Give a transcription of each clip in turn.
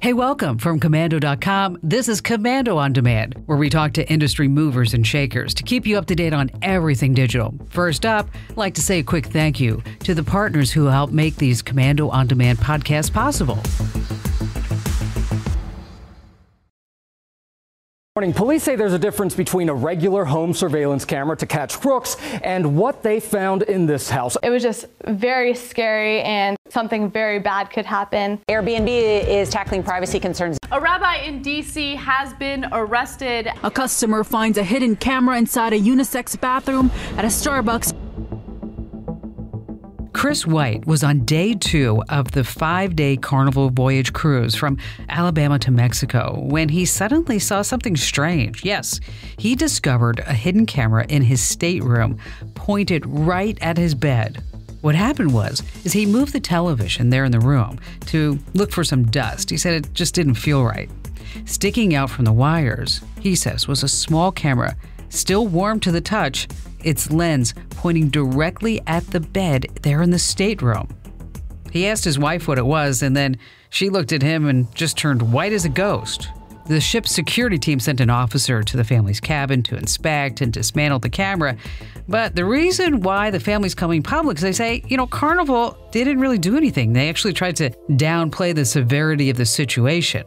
Hey, welcome from Komando.com. This is Komando on Demand, where we talk to industry movers and shakers to keep you up to date on everything digital. First up, I'd like to say a quick thank you to the partners who help make these Komando on Demand podcasts possible. Morning. Police say there's a difference between a regular home surveillance camera to catch crooks and what they found in this house. It was just very scary and something very bad could happen. Airbnb is tackling privacy concerns. A rabbi in D.C. has been arrested. A customer finds a hidden camera inside a unisex bathroom at a Starbucks. Chris White was on day 2 of the 5-day Carnival voyage cruise from Alabama to Mexico when he suddenly saw something strange. Yes, he discovered a hidden camera in his stateroom pointed right at his bed. What happened was he moved the television there in the room to look for some dust. He said it just didn't feel right. Sticking out from the wires, he says, was a small camera, still warm to the touch, its lens pointing directly at the bed there in the stateroom. He asked his wife what it was, and then she looked at him and just turned white as a ghost. The ship's security team sent an officer to the family's cabin to inspect and dismantle the camera. But the reason why the family's coming public is they say, Carnival didn't really do anything. They actually tried to downplay the severity of the situation.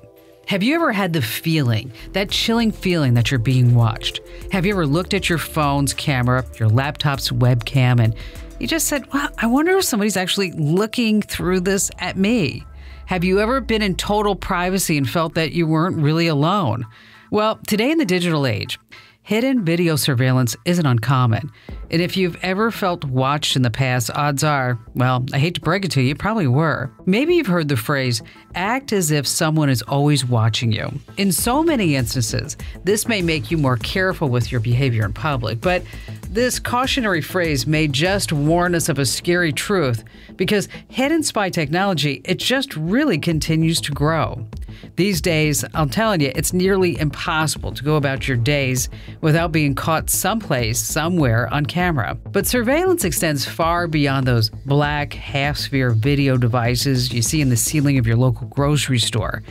Have you ever had the feeling, that chilling feeling that you're being watched? Have you ever looked at your phone's camera, your laptop's webcam, and you just said, well, I wonder if somebody's actually looking through this at me? Have you ever been in total privacy and felt that you weren't really alone? Well, today in the digital age, hidden video surveillance isn't uncommon. And if you've ever felt watched in the past, odds are, well, I hate to break it to you, you probably were. Maybe you've heard the phrase, act as if someone is always watching you. In so many instances, this may make you more careful with your behavior in public, but this cautionary phrase may just warn us of a scary truth because hidden spy technology, it just really continues to grow. These days, I'm telling you, it's nearly impossible to go about your days without being caught someplace, somewhere on camera. But surveillance extends far beyond those black half-sphere video devices you see in the ceiling of your local grocery store.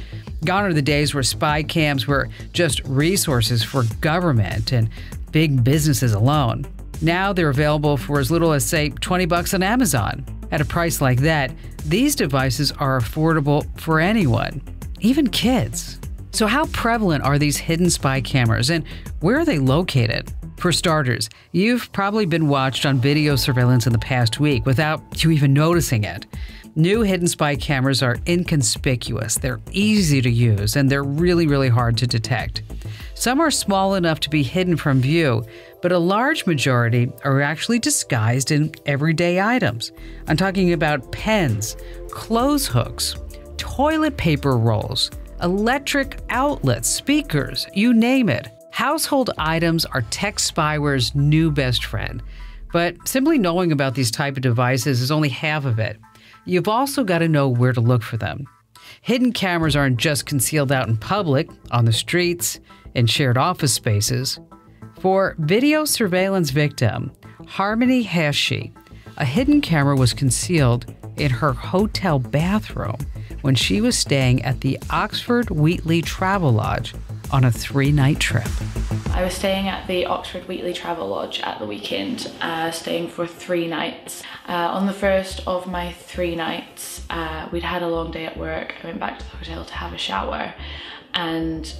Gone are the days where spy cams were just resources for government and big businesses alone. Now they're available for as little as, say, $20 on Amazon. At a price like that, these devices are affordable for anyone, even kids. So how prevalent are these hidden spy cameras and where are they located? For starters, you've probably been watched on video surveillance in the past week without you even noticing it. New hidden spy cameras are inconspicuous, they're easy to use, and they're really hard to detect. Some are small enough to be hidden from view, but a large majority are actually disguised in everyday items. I'm talking about pens, clothes hooks, toilet paper rolls, electric outlets, speakers, you name it. Household items are tech spyware's new best friend. But simply knowing about these type of devices is only half of it. You've also got to know where to look for them. Hidden cameras aren't just concealed out in public, on the streets, in shared office spaces. For video surveillance victim Harmony Hashi, a hidden camera was concealed in her hotel bathroom when she was staying at the Oxford Wheatley Travel Lodge on a 3-night trip. I was staying at the Oxford Wheatley Travel Lodge at the weekend, staying for 3 nights. On the first of my 3 nights, we'd had a long day at work. I went back to the hotel to have a shower and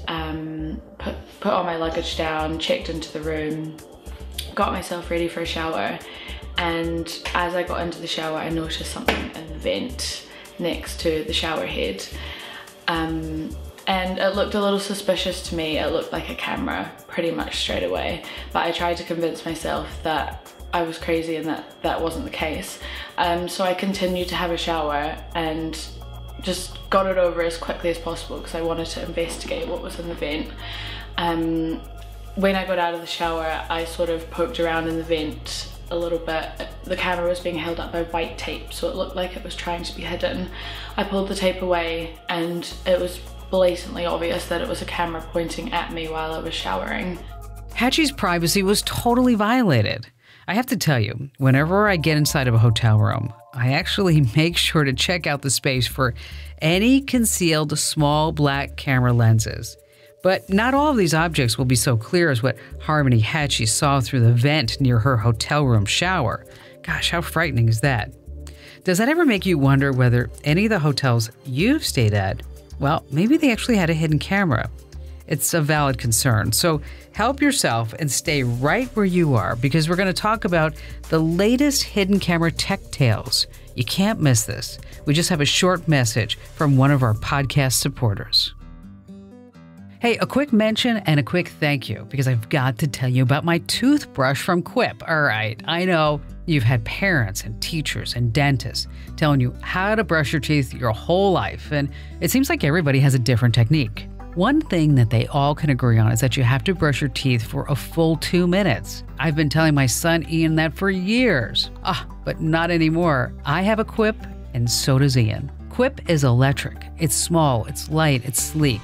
put all my luggage down, checked into the room, got myself ready for a shower. And as I got into the shower, I noticed something in the vent next to the shower head. And it looked a little suspicious to me. It looked like a camera pretty much straight away. But I tried to convince myself that I was crazy and that wasn't the case. So I continued to have a shower and just got it over as quickly as possible because I wanted to investigate what was in the vent. When I got out of the shower, I sort of poked around in the vent a little bit. The camera was being held up by white tape, so it looked like it was trying to be hidden. I pulled the tape away and it was blatantly obvious that it was a camera pointing at me while I was showering. Hachi's privacy was totally violated. I have to tell you, whenever I get inside of a hotel room, I actually make sure to check out the space for any concealed small black camera lenses. But not all of these objects will be so clear as what Harmony Hatchie saw through the vent near her hotel room shower. Gosh, how frightening is that? Does that ever make you wonder whether any of the hotels you've stayed at, well, maybe they actually had a hidden camera? It's a valid concern. So help yourself and stay right where you are, because we're going to talk about the latest hidden camera tech tales. You can't miss this. We just have a short message from one of our podcast supporters. Hey, a quick mention and a quick thank you, because I've got to tell you about my toothbrush from Quip. All right, I know you've had parents and teachers and dentists telling you how to brush your teeth your whole life, and it seems like everybody has a different technique. One thing that they all can agree on is that you have to brush your teeth for a full 2 minutes. I've been telling my son Ian that for years. But not anymore. I have a Quip, and so does Ian. Quip is electric. It's small, it's light, it's sleek.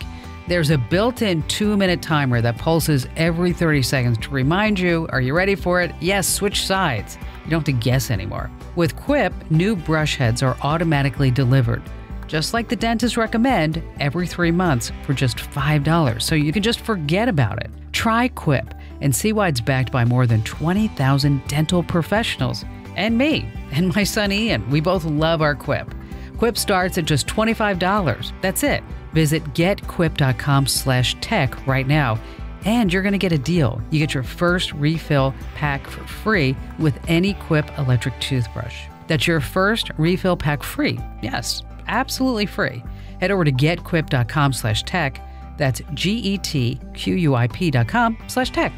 There's a built-in 2-minute timer that pulses every 30 seconds to remind you, are you ready for it? Yes, switch sides. You don't have to guess anymore. With Quip, new brush heads are automatically delivered, just like the dentists recommend, every 3 months for just $5, so you can just forget about it. Try Quip and see why it's backed by more than 20,000 dental professionals. And me, and my son Ian. We both love our Quip. Quip starts at just $25. That's it. Visit getquip.com/tech right now, and you're going to get a deal. You get your first refill pack for free with any Quip electric toothbrush. That's your first refill pack free. Yes, absolutely free. Head over to getquip.com/tech. That's getquip.com/tech.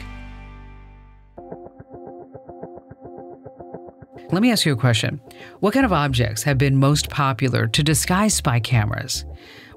Let me ask you a question. What kind of objects have been most popular to disguise spy cameras?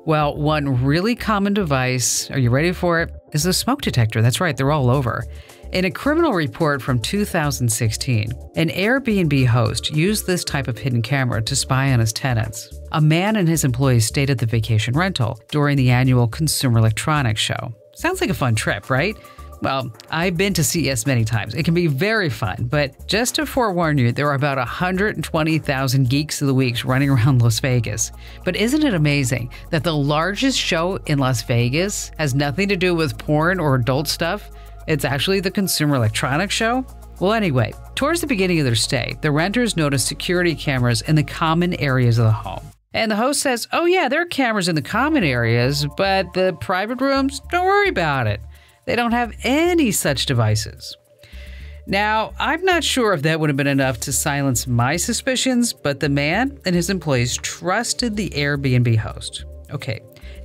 Well, one really common device, are you ready for it, is a smoke detector. That's right, they're all over. In a criminal report from 2016, an Airbnb host used this type of hidden camera to spy on his tenants. A man and his employees stayed at the vacation rental during the annual Consumer Electronics Show. Sounds like a fun trip, right? Well, I've been to CES many times. It can be very fun, but just to forewarn you, there are about 120,000 geeks of the weeks running around Las Vegas. But isn't it amazing that the largest show in Las Vegas has nothing to do with porn or adult stuff? It's actually the Consumer Electronics Show? Well, anyway, towards the beginning of their stay, the renters noticed security cameras in the common areas of the home. And the host says, oh yeah, there are cameras in the common areas, but the private rooms, don't worry about it. They don't have any such devices. Now, I'm not sure if that would have been enough to silence my suspicions, but the man and his employees trusted the Airbnb host. Okay,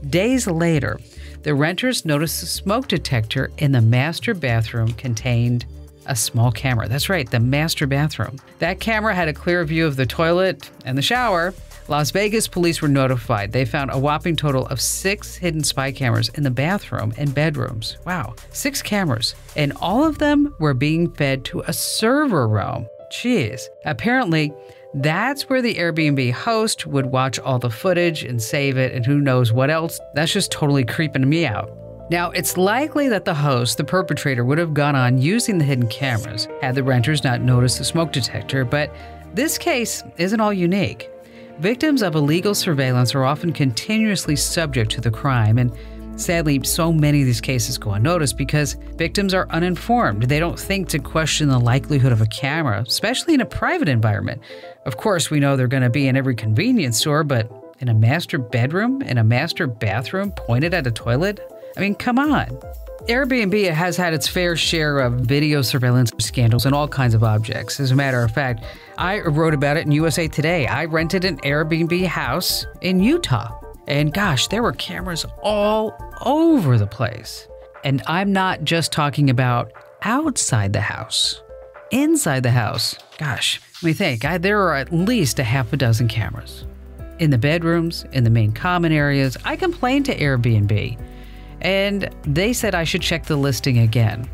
days later, the renters noticed a smoke detector in the master bathroom contained a small camera. That's right, the master bathroom. That camera had a clear view of the toilet and the shower. Las Vegas police were notified. They found a whopping total of 6 hidden spy cameras in the bathroom and bedrooms. Wow, 6 cameras. And all of them were being fed to a server room. Jeez. Apparently, that's where the Airbnb host would watch all the footage and save it, and who knows what else. That's just totally creeping me out. Now, it's likely that the host, the perpetrator, would have gone on using the hidden cameras had the renters not noticed the smoke detector, but this case isn't all unique. Victims of illegal surveillance are often continuously subject to the crime, and sadly, so many of these cases go unnoticed because victims are uninformed. They don't think to question the likelihood of a camera, especially in a private environment. Of course, we know they're going to be in every convenience store, but in a master bedroom, in a master bathroom pointed at a toilet? I mean, come on. Airbnb has had its fair share of video surveillance scandals and all kinds of objects. As a matter of fact, I wrote about it in USA Today. I rented an Airbnb house in Utah. And gosh, there were cameras all over the place. And I'm not just talking about outside the house. Inside the house, gosh, let me think. There are at least a half a dozen cameras. In the bedrooms, in the main common areas. I complained to Airbnb. And they said I should check the listing again.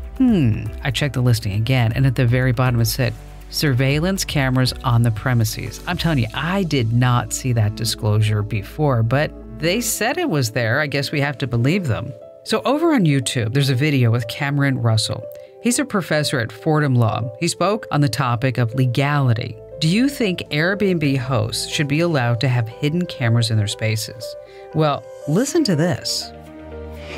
I checked the listing again, and at the very bottom it said, surveillance cameras on the premises. I'm telling you, I did not see that disclosure before, but they said it was there. I guess we have to believe them. So over on YouTube, there's a video with Cameron Russell. He's a professor at Fordham Law. He spoke on the topic of legality. Do you think Airbnb hosts should be allowed to have hidden cameras in their spaces? Well, listen to this.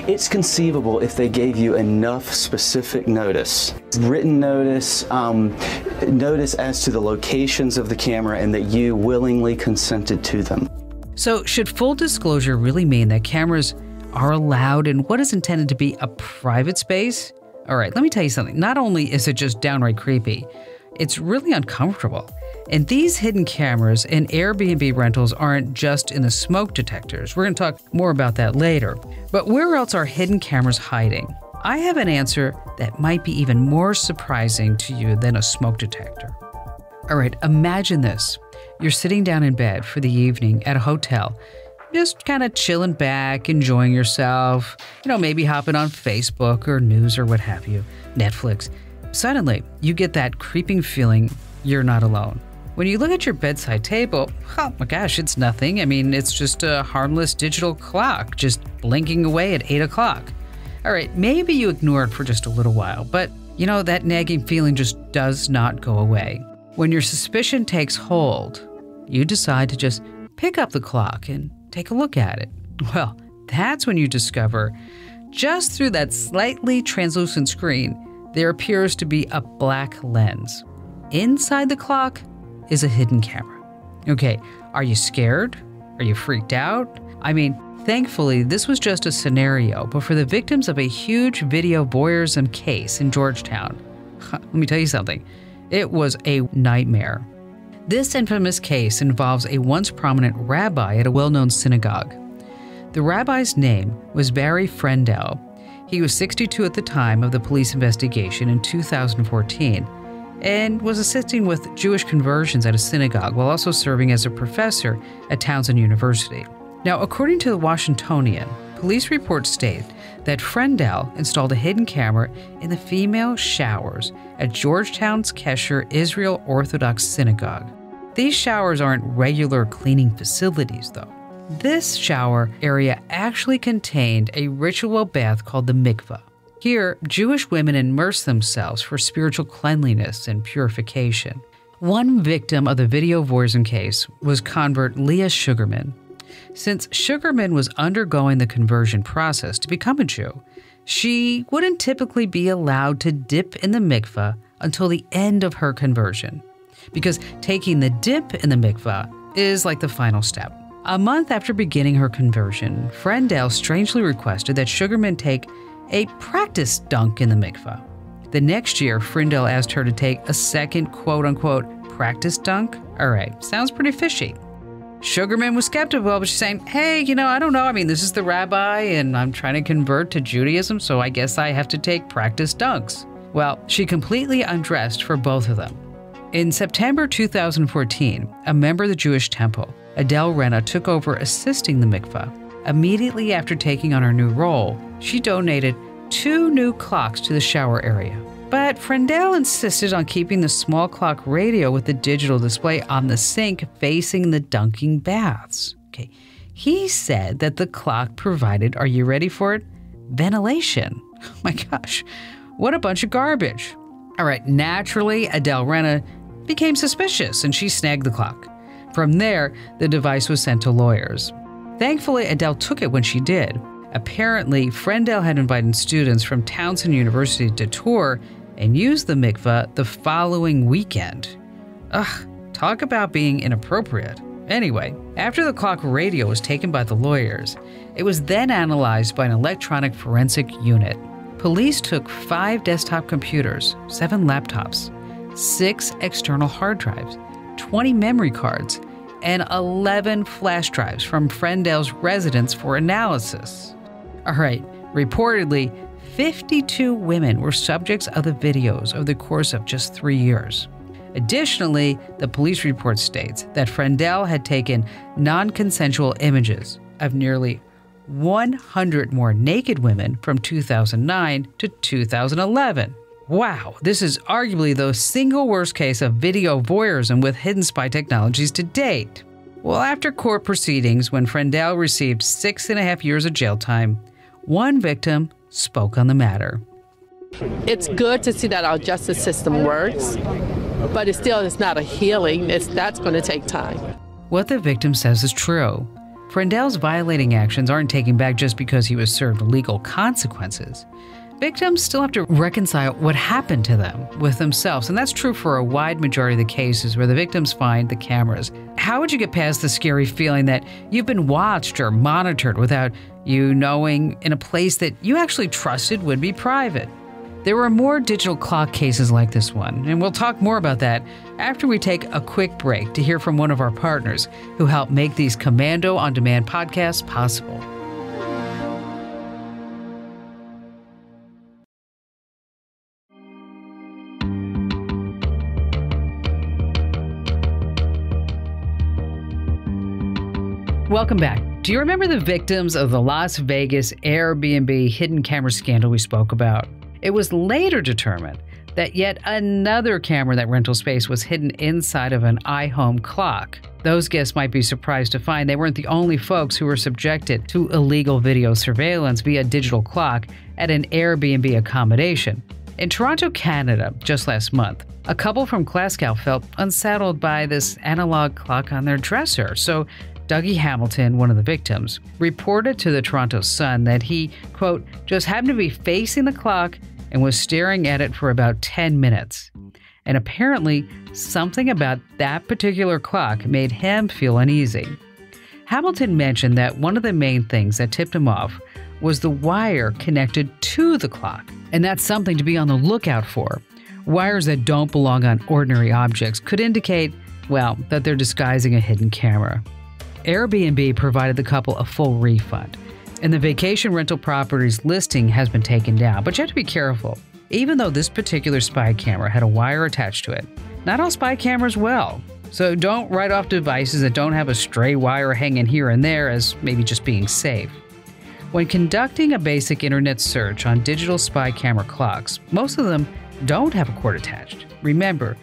It's conceivable if they gave you enough specific notice, written notice, notice as to the locations of the camera, and that you willingly consented to them. So should full disclosure really mean that cameras are allowed in what is intended to be a private space? All right, let me tell you something. Not only is it just downright creepy, it's really uncomfortable. And these hidden cameras in Airbnb rentals aren't just in the smoke detectors. We're going to talk more about that later. But where else are hidden cameras hiding? I have an answer that might be even more surprising to you than a smoke detector. All right, imagine this. You're sitting down in bed for the evening at a hotel, just kind of chilling back, enjoying yourself, maybe hopping on Facebook or news or what have you, Netflix. Suddenly, you get that creeping feeling you're not alone. When you look at your bedside table, oh my gosh, it's nothing. I mean, it's just a harmless digital clock just blinking away at 8 o'clock. All right, maybe you ignore it for just a little while, but that nagging feeling just does not go away. When your suspicion takes hold, you decide to just pick up the clock and take a look at it. Well, that's when you discover, just through that slightly translucent screen, there appears to be a black lens. Inside the clock is a hidden camera. Okay, are you scared? Are you freaked out? I mean, thankfully, this was just a scenario, but for the victims of a huge video voyeurism case in Georgetown, let me tell you something, it was a nightmare. This infamous case involves a once prominent rabbi at a well-known synagogue. The rabbi's name was Barry Frendel. He was 62 at the time of the police investigation in 2014 and was assisting with Jewish conversions at a synagogue while also serving as a professor at Townsend University. Now, according to the Washingtonian, police reports state that Frendel installed a hidden camera in the female showers at Georgetown's Kesher Israel Orthodox Synagogue. These showers aren't regular cleaning facilities, though. This shower area actually contained a ritual bath called the mikvah. Here, Jewish women immerse themselves for spiritual cleanliness and purification. One victim of the video voyeurism case was convert Leah Sugarman. Since Sugarman was undergoing the conversion process to become a Jew, she wouldn't typically be allowed to dip in the mikvah until the end of her conversion, because taking the dip in the mikvah is like the final step. A month after beginning her conversion, Frendel strangely requested that Sugarman take a practice dunk in the mikvah. The next year, Frendel asked her to take a second quote-unquote practice dunk. All right, sounds pretty fishy. Sugarman was skeptical, but she's saying, hey, I don't know. I mean, this is the rabbi, and I'm trying to convert to Judaism, so I guess I have to take practice dunks. Well, she completely undressed for both of them. In September 2014, a member of the Jewish temple, Adele Rena, took over assisting the mikvah. Immediately after taking on her new role, she donated 2 new clocks to the shower area. But Frendel insisted on keeping the small clock radio with the digital display on the sink facing the dunking baths. Okay. He said that the clock provided, are you ready for it? Ventilation. Oh my gosh, what a bunch of garbage. All right, naturally, Adele Rena became suspicious and she snagged the clock. From there, the device was sent to lawyers. Thankfully, Adele took it when she did. Apparently, Frendel had invited students from Townsend University to tour and use the mikvah the following weekend. Ugh, talk about being inappropriate. Anyway, after the clock radio was taken by the lawyers, it was then analyzed by an electronic forensic unit. Police took 5 desktop computers, 7 laptops, 6 external hard drives, 20 memory cards, and 11 flash drives from Frendel's residence for analysis. All right, reportedly, 52 women were subjects of the videos over the course of just 3 years. Additionally, the police report states that Frendel had taken non-consensual images of nearly 100 more naked women from 2009 to 2011. Wow, this is arguably the single worst case of video voyeurism with hidden spy technologies to date. Well, after court proceedings, when Frendel received 6.5 years of jail time, one victim spoke on the matter. It's good to see that our justice system works, but it's not a healing. That's going to take time. What the victim says is true. Frendell's violating actions aren't taken back just because he was served legal consequences. Victims still have to reconcile what happened to them with themselves, and that's true for a wide majority of the cases where the victims find the cameras. How would you get past the scary feeling that you've been watched or monitored without you knowing, in a place that you actually trusted would be private? There were more digital clock cases like this one, and we'll talk more about that after we take a quick break to hear from one of our partners who helped make these Komando on-demand podcasts possible. Welcome back. Do you remember the victims of the Las Vegas Airbnb hidden camera scandal we spoke about? It was later determined that yet another camera in that rental space was hidden inside of an iHome clock. Those guests might be surprised to find they weren't the only folks who were subjected to illegal video surveillance via digital clock at an Airbnb accommodation. In Toronto, Canada, just last month, a couple from Glasgow felt unsettled by this analog clock on their dresser, so Dougie Hamilton, one of the victims, reported to the Toronto Sun that he, quote, just happened to be facing the clock and was staring at it for about 10 minutes. And apparently, something about that particular clock made him feel uneasy. Hamilton mentioned that one of the main things that tipped him off was the wire connected to the clock. And that's something to be on the lookout for. Wires that don't belong on ordinary objects could indicate, well, that they're disguising a hidden camera. Airbnb provided the couple a full refund, and the vacation rental property's listing has been taken down. But you have to be careful. Even though this particular spy camera had a wire attached to it, not all spy cameras will. So don't write off devices that don't have a stray wire hanging here and there as maybe just being safe. When conducting a basic internet search on digital spy camera clocks, most of them don't have a cord attached. Remember,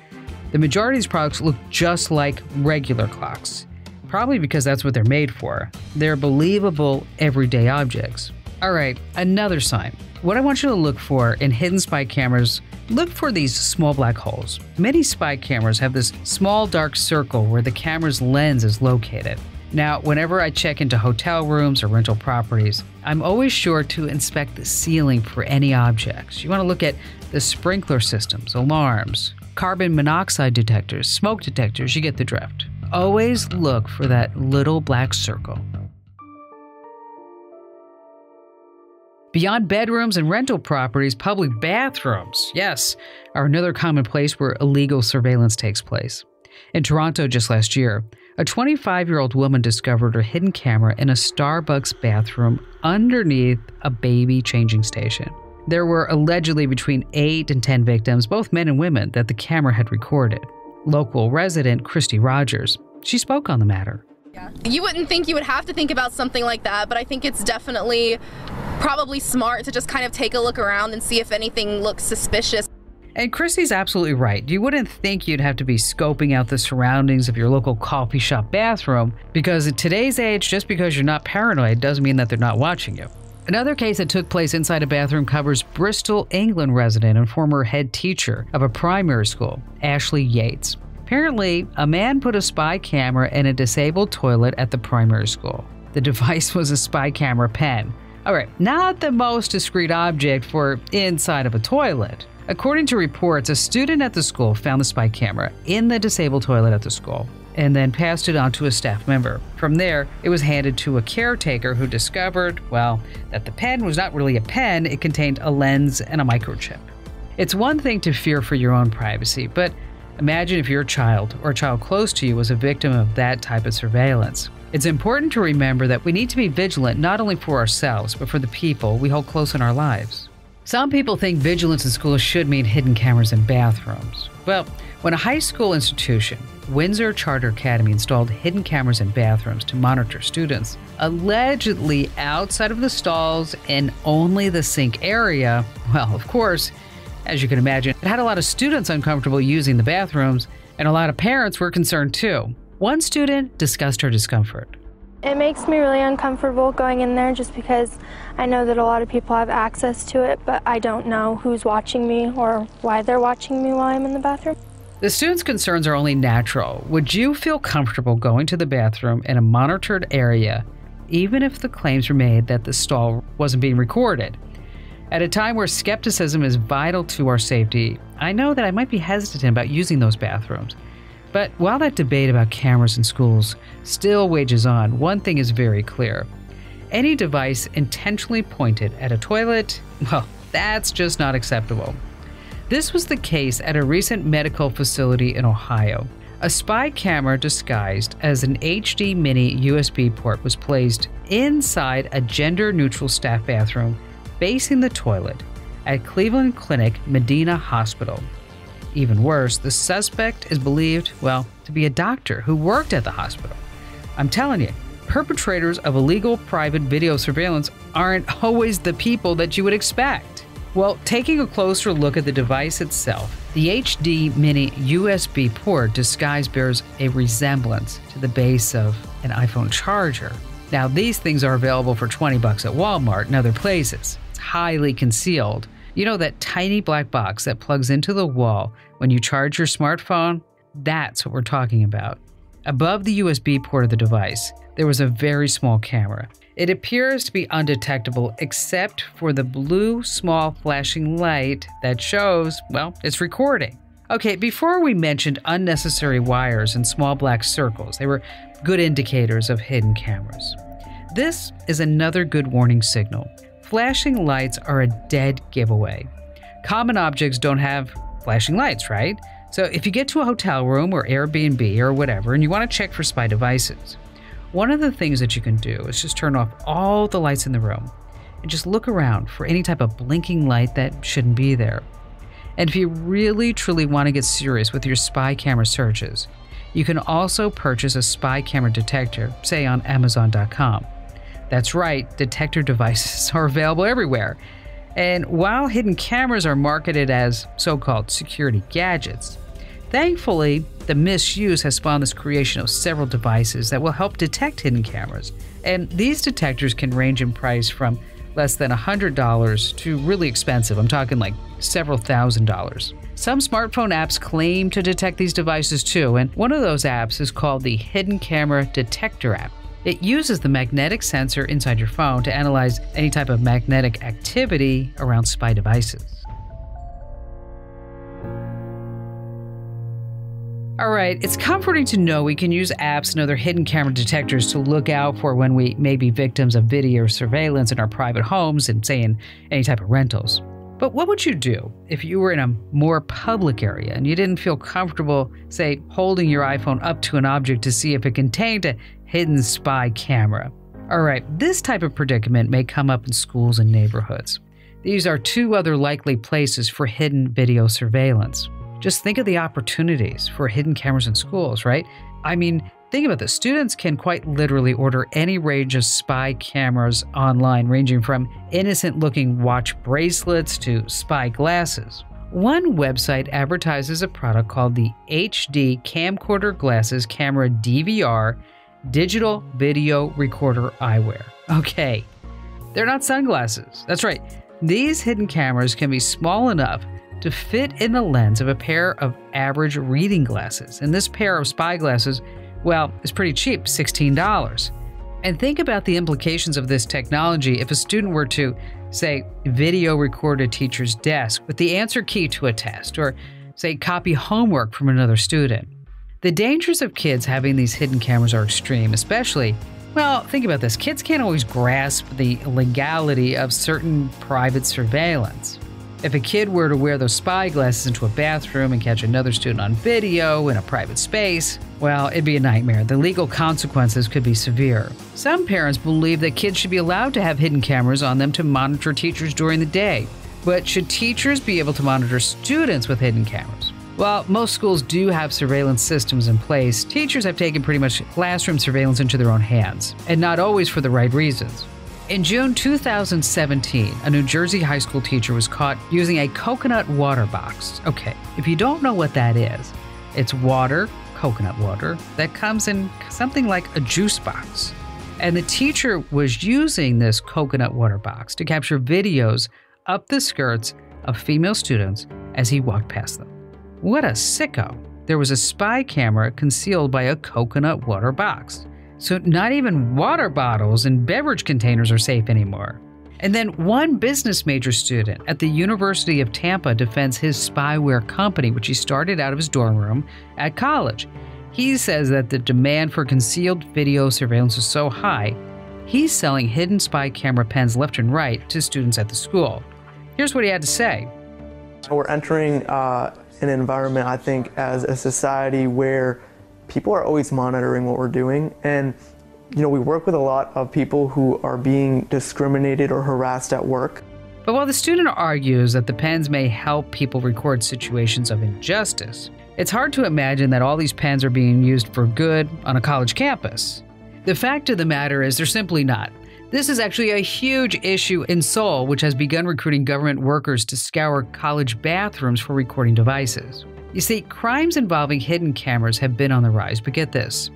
the majority of these products look just like regular clocks. Probably because that's what they're made for. They're believable everyday objects. All right, another sign. What I want you to look for in hidden spy cameras, look for these small black holes. Many spy cameras have this small dark circle where the camera's lens is located. Now, whenever I check into hotel rooms or rental properties, I'm always sure to inspect the ceiling for any objects. You want to look at the sprinkler systems, alarms, carbon monoxide detectors, smoke detectors, you get the drift. Always look for that little black circle. Beyond bedrooms and rental properties, public bathrooms, yes, are another common place where illegal surveillance takes place. In Toronto just last year, a 25-year-old woman discovered her hidden camera in a Starbucks bathroom underneath a baby changing station. There were allegedly between 8 and 10 victims, both men and women, that the camera had recorded. Local resident Christy Rogers, she spoke on the matter. You wouldn't think you would have to think about something like that, but I think it's definitely probably smart to just kind of take a look around and see if anything looks suspicious. And Christy's absolutely right. You wouldn't think you'd have to be scoping out the surroundings of your local coffee shop bathroom, because in today's age, just because you're not paranoid doesn't mean that they're not watching you. Another case that took place inside a bathroom covers Bristol, England resident and former head teacher of a primary school, Ashley Yates. Apparently, a man put a spy camera in a disabled toilet at the primary school. The device was a spy camera pen. All right, not the most discreet object for inside of a toilet. According to reports, a student at the school found the spy camera in the disabled toilet at the school and then passed it on to a staff member. From there, it was handed to a caretaker who discovered, well, that the pen was not really a pen, it contained a lens and a microchip. It's one thing to fear for your own privacy, but imagine if your child or a child close to you was a victim of that type of surveillance. It's important to remember that we need to be vigilant not only for ourselves, but for the people we hold close in our lives. Some people think vigilance in schools should mean hidden cameras in bathrooms. Well, when a high school institution, Windsor Charter Academy, installed hidden cameras in bathrooms to monitor students, allegedly outside of the stalls and only the sink area, well, of course, as you can imagine, it had a lot of students uncomfortable using the bathrooms, and a lot of parents were concerned too. One student discussed her discomfort. It makes me really uncomfortable going in there just because I know that a lot of people have access to it, but I don't know who's watching me or why they're watching me while I'm in the bathroom. The students' concerns are only natural. Would you feel comfortable going to the bathroom in a monitored area, even if the claims were made that the stall wasn't being recorded? At a time where skepticism is vital to our safety, I know that I might be hesitant about using those bathrooms. But while that debate about cameras in schools still wages on, one thing is very clear. Any device intentionally pointed at a toilet, well, that's just not acceptable. This was the case at a recent medical facility in Ohio. A spy camera disguised as an HD mini USB port was placed inside a gender-neutral staff bathroom facing the toilet at Cleveland Clinic Medina Hospital. Even worse, the suspect is believed, well, to be a doctor who worked at the hospital. I'm telling you, perpetrators of illegal private video surveillance aren't always the people that you would expect. Well, taking a closer look at the device itself, the HD mini USB port disguise bears a resemblance to the base of an iPhone charger. Now, these things are available for $20 at Walmart and other places. It's highly concealed. You know that tiny black box that plugs into the wall when you charge your smartphone? That's what we're talking about. Above the USB port of the device, there was a very small camera. It appears to be undetectable except for the blue small flashing light that shows, well, it's recording. Okay, before we mentioned unnecessary wires and small black circles, they were good indicators of hidden cameras. This is another good warning signal. Flashing lights are a dead giveaway. Common objects don't have flashing lights, right? So if you get to a hotel room or Airbnb or whatever and you want to check for spy devices, one of the things that you can do is just turn off all the lights in the room and just look around for any type of blinking light that shouldn't be there. And if you really truly want to get serious with your spy camera searches, you can also purchase a spy camera detector, say on Amazon.com. That's right, detector devices are available everywhere. And while hidden cameras are marketed as so-called security gadgets, thankfully, the misuse has spawned this creation of several devices that will help detect hidden cameras. And these detectors can range in price from less than $100 to really expensive. I'm talking like several $1,000s. Some smartphone apps claim to detect these devices too, and one of those apps is called the Hidden Camera Detector app. It uses the magnetic sensor inside your phone to analyze any type of magnetic activity around spy devices. All right, it's comforting to know we can use apps and other hidden camera detectors to look out for when we may be victims of video surveillance in our private homes and, say, in any type of rentals. But what would you do if you were in a more public area and you didn't feel comfortable, say, holding your iPhone up to an object to see if it contained a hidden spy camera? All right, this type of predicament may come up in schools and neighborhoods. These are two other likely places for hidden video surveillance. Just think of the opportunities for hidden cameras in schools, right? I mean, think about this. Students can quite literally order any range of spy cameras online, ranging from innocent-looking watch bracelets to spy glasses. One website advertises a product called the HD Camcorder Glasses Camera DVR Digital Video Recorder Eyewear. Okay, they're not sunglasses. That's right. These hidden cameras can be small enough to fit in the lens of a pair of average reading glasses. And this pair of spy glasses, well, is pretty cheap, $16. And think about the implications of this technology if a student were to, say, video record a teacher's desk with the answer key to a test, or, say, copy homework from another student. The dangers of kids having these hidden cameras are extreme, especially, well, think about this. Kids can't always grasp the legality of certain private surveillance. If a kid were to wear those spy glasses into a bathroom and catch another student on video in a private space, well, it'd be a nightmare. The legal consequences could be severe. Some parents believe that kids should be allowed to have hidden cameras on them to monitor teachers during the day. But should teachers be able to monitor students with hidden cameras? While most schools do have surveillance systems in place, teachers have taken pretty much classroom surveillance into their own hands, and not always for the right reasons. In June 2017, a New Jersey high school teacher was caught using a coconut water box. Okay, if you don't know what that is, it's water, coconut water, that comes in something like a juice box. And the teacher was using this coconut water box to capture videos up the skirts of female students as he walked past them. What a sicko. There was a spy camera concealed by a coconut water box. So not even water bottles and beverage containers are safe anymore. And then one business major student at the University of Tampa defends his spyware company, which he started out of his dorm room at college. He says that the demand for concealed video surveillance is so high, he's selling hidden spy camera pens left and right to students at the school. Here's what he had to say. We're entering an environment, I think, as a society where people are always monitoring what we're doing. And, you know, we work with a lot of people who are being discriminated or harassed at work. But while the student argues that the pens may help people record situations of injustice, it's hard to imagine that all these pens are being used for good on a college campus. The fact of the matter is they're simply not. This is actually a huge issue in Seoul, which has begun recruiting government workers to scour college bathrooms for recording devices. You see, crimes involving hidden cameras have been on the rise, but get this.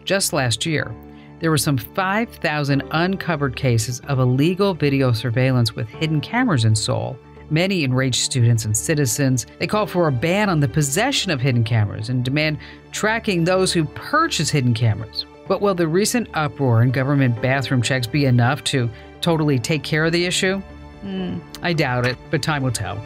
Just last year, there were some 5,000 uncovered cases of illegal video surveillance with hidden cameras in Seoul. Many enraged students and citizens. They call for a ban on the possession of hidden cameras and demand tracking those who purchase hidden cameras. But will the recent uproar and government bathroom checks be enough to totally take care of the issue? I doubt it, but time will tell.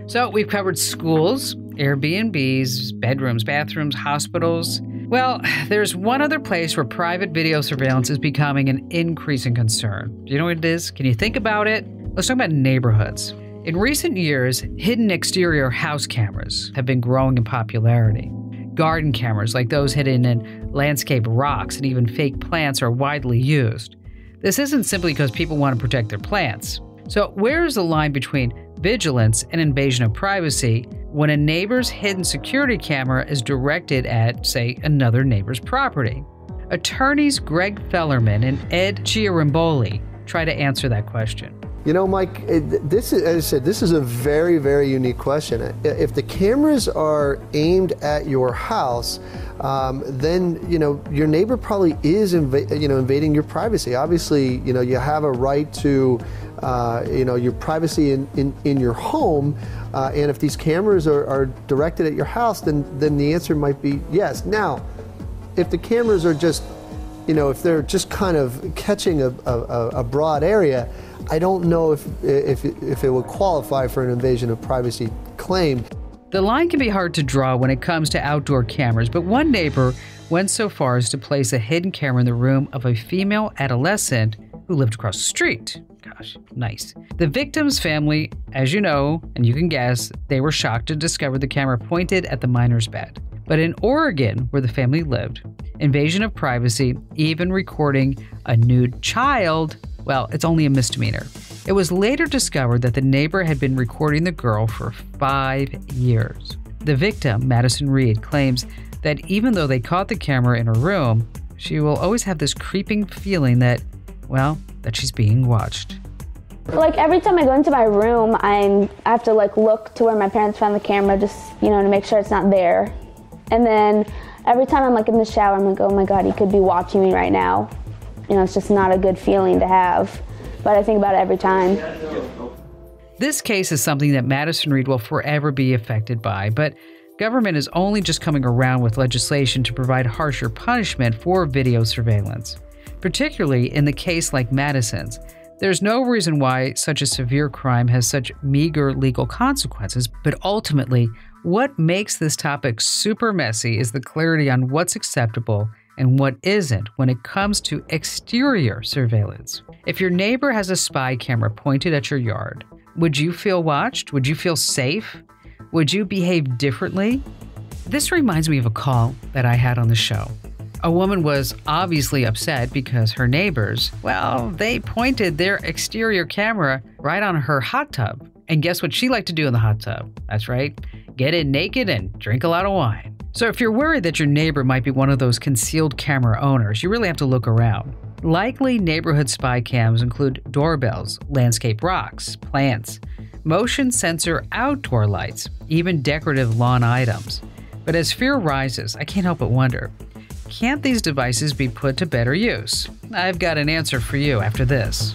So we've covered schools, Airbnbs, bedrooms, bathrooms, hospitals. Well, there's one other place where private video surveillance is becoming an increasing concern. Do you know what it is? Can you think about it? Let's talk about neighborhoods. In recent years, hidden exterior house cameras have been growing in popularity. Garden cameras, like those hidden in landscape rocks and even fake plants, are widely used. This isn't simply because people want to protect their plants. So where is the line between vigilance and invasion of privacy when a neighbor's hidden security camera is directed at, say, another neighbor's property? Attorneys Greg Fellerman and Ed Chiarimboli try to answer that question. You know, Mike, this is, as I said, this is a very, very unique question. If the cameras are aimed at your house, then, you know, your neighbor probably is invading your privacy. Obviously, you know, you have a right to, you know, your privacy in your home. And if these cameras are directed at your house, then the answer might be yes. Now, if the cameras are just, you know, if they're just kind of catching a broad area, I don't know if it would qualify for an invasion of privacy claim. The line can be hard to draw when it comes to outdoor cameras, but one neighbor went so far as to place a hidden camera in the room of a female adolescent who lived across the street. Gosh, nice. The victim's family, as you know, and you can guess, they were shocked to discover the camera pointed at the minor's bed. But in Oregon, where the family lived, invasion of privacy, even recording a nude child, well, it's only a misdemeanor. It was later discovered that the neighbor had been recording the girl for 5 years. The victim, Madison Reed, claims that even though they caught the camera in her room, she will always have this creeping feeling that, well, that she's being watched. Like every time I go into my room, I have to like look to where my parents found the camera, just, you know, to make sure it's not there. And then every time I'm like in the shower, I'm like, oh my God, he could be watching me right now. You know, it's just not a good feeling to have, but I think about it every time. This case is something that Madison Reed will forever be affected by, but government is only just coming around with legislation to provide harsher punishment for video surveillance. Particularly in the case like Madison's, there's no reason why such a severe crime has such meager legal consequences, but ultimately, what makes this topic super messy is the clarity on what's acceptable and what isn't when it comes to exterior surveillance. If your neighbor has a spy camera pointed at your yard, would you feel watched? Would you feel safe? Would you behave differently? This reminds me of a call that I had on the show. A woman was obviously upset because her neighbors, well, they pointed their exterior camera right on her hot tub. And guess what she liked to do in the hot tub? That's right, get in naked and drink a lot of wine. So if you're worried that your neighbor might be one of those concealed camera owners, you really have to look around. Likely neighborhood spy cams include doorbells, landscape rocks, plants, motion sensor outdoor lights, even decorative lawn items. But as fear rises, I can't help but wonder, can't these devices be put to better use? I've got an answer for you after this.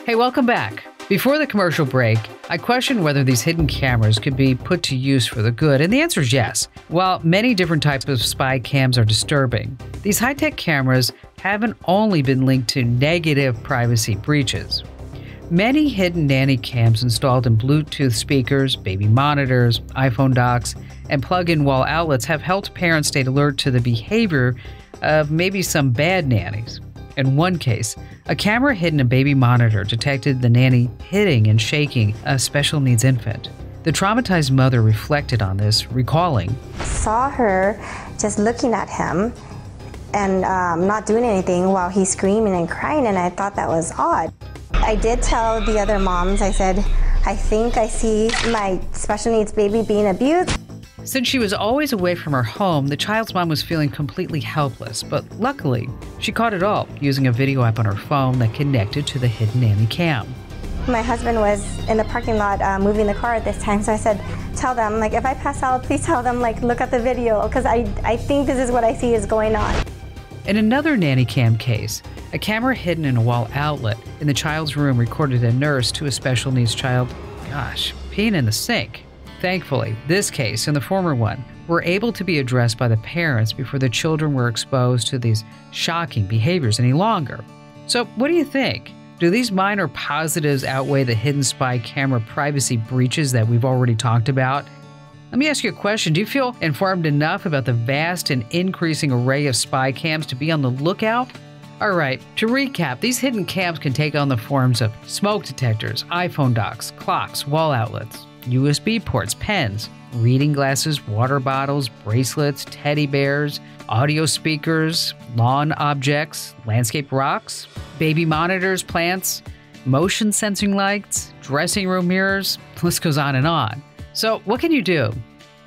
Hey, welcome back. Before the commercial break, I questioned whether these hidden cameras could be put to use for the good, and the answer is yes. While many different types of spy cams are disturbing, these high-tech cameras haven't only been linked to negative privacy breaches. Many hidden nanny cams installed in Bluetooth speakers, baby monitors, iPhone docks, and plug-in wall outlets have helped parents stay alert to the behavior of maybe some bad nannies. In one case, a camera hidden in a baby monitor detected the nanny hitting and shaking a special needs infant. The traumatized mother reflected on this, recalling, "Saw her just looking at him and not doing anything while he's screaming and crying, and I thought that was odd. I did tell the other moms, I said, I think I see my special needs baby being abused." Since she was always away from her home, the child's mom was feeling completely helpless, but luckily, she caught it all using a video app on her phone that connected to the hidden nanny cam. My husband was in the parking lot moving the car at this time, so I said, tell them, like, if I pass out, please tell them, like, look at the video, because I think this is what I see is going on. In another nanny cam case, a camera hidden in a wall outlet in the child's room recorded a nurse to a special needs child, peeing in the sink. Thankfully, this case and the former one were able to be addressed by the parents before the children were exposed to these shocking behaviors any longer. So what do you think? Do these minor positives outweigh the hidden spy camera privacy breaches that we've already talked about? Let me ask you a question. Do you feel informed enough about the vast and increasing array of spy cams to be on the lookout? All right, to recap, these hidden cams can take on the forms of smoke detectors, iPhone docks, clocks, wall outlets, USB ports, pens, reading glasses, water bottles, bracelets, teddy bears, audio speakers, lawn objects, landscape rocks, baby monitors, plants, motion sensing lights, dressing room mirrors, the list goes on and on. So what can you do?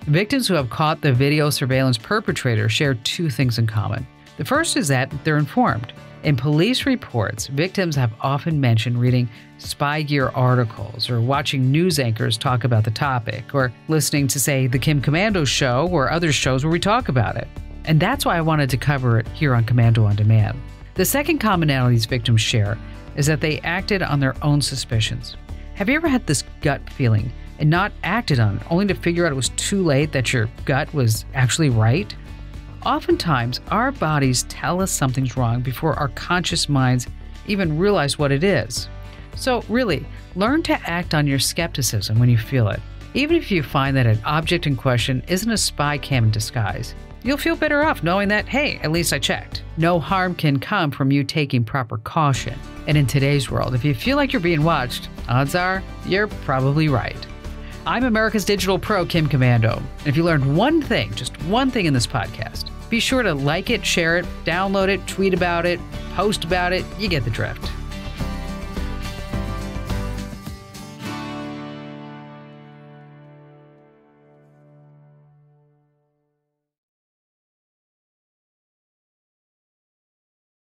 Victims who have caught the video surveillance perpetrator share two things in common. The first is that they're informed. In police reports, victims have often mentioned reading spy gear articles or watching news anchors talk about the topic or listening to, say, the Komando show or other shows where we talk about it. And that's why I wanted to cover it here on Komando on Demand. The second commonality these victims share is that they acted on their own suspicions. Have you ever had this gut feeling and not acted on it, only to figure out it was too late, that your gut was actually right? Oftentimes, our bodies tell us something's wrong before our conscious minds even realize what it is. So really, learn to act on your skepticism when you feel it. Even if you find that an object in question isn't a spy cam in disguise, you'll feel better off knowing that, hey, at least I checked. No harm can come from you taking proper caution. And in today's world, if you feel like you're being watched, odds are you're probably right. I'm America's Digital Pro, Kim Komando. And if you learned one thing, just one thing in this podcast, be sure to like it, share it, download it, tweet about it, post about it. You get the drift.